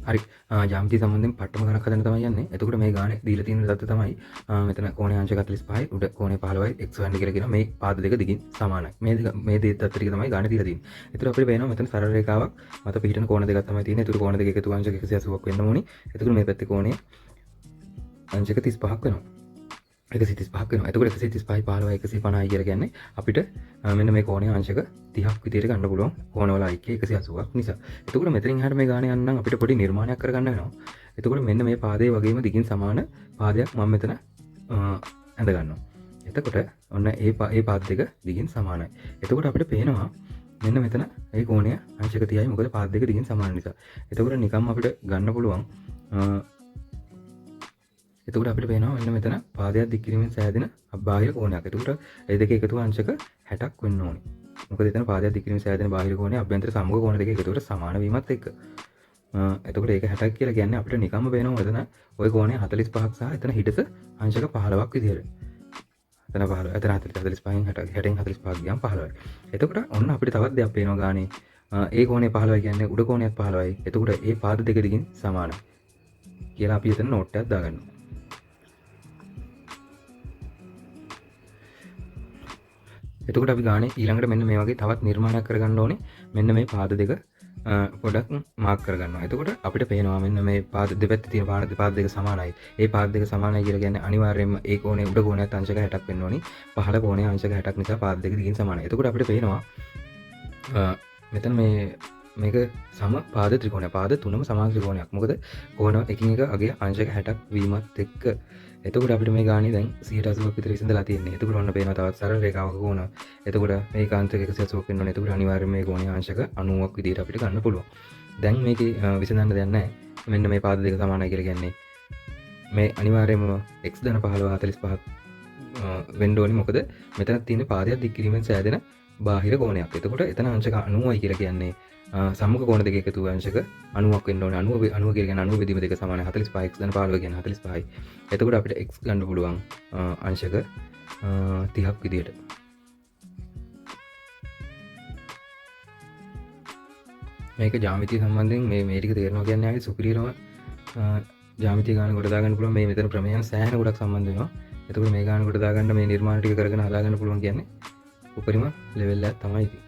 හරි ජ්‍යාමිතිය සම්බන්ධයෙන් පට්ටම ගණක් හදන්න තමයි යන්නේ. එතකොට මේ ගානේ දීලා තියෙන දත්ත තමයි මෙතන කෝණය අංශක 45යි උඩ කෝණය 15යි x වන්නේ කියලා කියනවා. මේ පාද දෙක දිගින් සමානයි. මේ දත්ත ටික තමයි ගානේ දීලා තියෙන්නේ. එතකොට අපිට පේනවා මෙතන සරල රේඛාවක් මත පිහිටන කෝණ දෙකක් තමයි තියෙන්නේ. එතකොට කෝණ දෙක එකතු අංශක 180ක් වෙන්න ඕනි. එතකොට මේ පැත්තේ කෝණය අංශක 35ක් වෙනවා. 135ක් වෙනවා. එතකොට 135යි 15යි 150යි කියලා කියන්නේ අපිට මෙන්න මේ කෝණය අංශක 30ක් විදියට ගන්න පුළුවන් කෝණවල IK 180ක් නිසා. එතකොට මෙතනින් එහාට මේ ගානේ යන්න අපිට පොඩි නිර්මාණයක් කරගන්න වෙනවා. එතකොට මෙන්න මේ පාදයේ වගේම දිගින් සමාන පාදයක් මම මෙතන ඇඳ ගන්නවා. එතකොට ඔන්න ඒ පාද දෙක දිගින් සමානයි. එතකොට අපිට පේනවා මෙන්න මෙතන ඒ කෝණය අංශක 30යි මොකද පාද දෙක දිගින් සමාන නිසා. එතකොට නිකම්ම අපිට ගන්න පුළුවන් එතකොට අපිට පේනවා මෙන්න මෙතන පාදයක් දික් කිරීමෙන් සෑදෙන බාහිර කෝණයක්. එතකොට ඒ දෙක එකතු අංශක 60ක් වෙන්න ඕනේ. මොකද එතන පාදයක් දික් කිරීමෙන් සෑදෙන බාහිර කෝණය අභ්‍යන්තර සමග කෝණ දෙක එකතුවට සමාන වීමත් එක්ක. එතකොට ඒක 60ක් කියලා කියන්නේ අපිට නිකම්ම පේනවා එතන ওই කෝණය 45ක් සහ එතන හිටස අංශක 15ක් විදියට. එතන 15 එතන 45න් 60න් 45ක් ගියාම 15යි. එතකොට ඔන්න අපිට තවත් දෙයක් පේනවා ගානේ. ඒ කෝණය 15යි කියන්නේ උඩ කෝණයත් 15යි. එතකොට ඒ පාද දෙක දිගින් සමානයි කියලා අපි එතන නෝට් එකක් දාගන්නවා. එතකොට අපි ගානේ ඊළඟට මෙන්න මේ වගේ තවත් නිර්මාණයක් කරගන්න ඕනේ. මෙන්න මේ පාද දෙක පොඩක් මාක් කරගන්නවා. එතකොට අපිට පේනවා මෙන්න මේ පාද දෙපැත්තේ තියෙන පාද දෙක සමානයි. ඒ පාද දෙක සමානයි කියලා කියන්නේ අනිවාර්යයෙන්ම ඒ කෝණේ උඩ කෝණයත් අංශක 60ක් වෙන්න ඕනි. පහළ කෝණය අංශක 60ක් නිසා පාද දෙක දිගින් සමානයි. එතකොට අපිට පේනවා මෙතන මේක සම පාද ත්‍රිකෝණයක්. පාද තුනම සමාන ත්‍රිකෝණයක්. මොකද කෝණ එකින් එක අගය අංශක 60ක් වීමත් එක්ක එතකොට අපිට මේ ගානේ දැන් 180ක් විතර විසඳලා තියෙන්නේ. එතකොට ඔන්න පේනවා තවත් සරල රේඛාවක කෝණ. එතකොට මේ කාන්තක 180ක් වෙන්න ඕනේ. එතකොට අනිවාර්යයෙන්ම මේ කෝණයේ අංශක 90ක් විදිහට අපිට ගන්න පුළුවන්. දැන් මේකේ විසඳන්න දෙයක් නැහැ. මෙන්න මේ පාද දෙක සමානයි කියලා කියන්නේ මේ අනිවාර්යයෙන්ම x ධන 15 45ක් වෙන්න ඕනේ. මොකද මෙතන තියෙන පාදයක් දික් කිරීමෙන් සෑදෙන බාහිර කෝණයක්. එතකොට එතන අංශක 90යි කියලා කියන්නේ සම්මුඛ කෝණ දෙක එකතු අංශක 90ක් වෙන්න ඕනේ. 90 කියලා කියන්නේ 90 බෙදීම දෙක සමානයි 45 x ධන 15 කියන්නේ 45යි. එතකොට අපිට x ගන්න පුළුවන් අංශක 30ක් විදියට. මේක ජ්‍යාමිතිය සම්බන්ධයෙන් මේ ටික තේරෙනවා කියන්නේ ආයේ සුපිරියරම ජ්‍යාමිතිය ගන්න කොට දාගන්න පුළුවන්. මේ මෙතන ප්‍රමේයන් සෑහෙන ගොඩක් සම්බන්ධ වෙනවා. එතකොට මේ ගාන කොට දාගන්න මේ නිර්මාණ ටික කරගෙන හදාගන්න පුළුවන් කියන්නේ උපරිම ලෙවල් එකක් තමයි.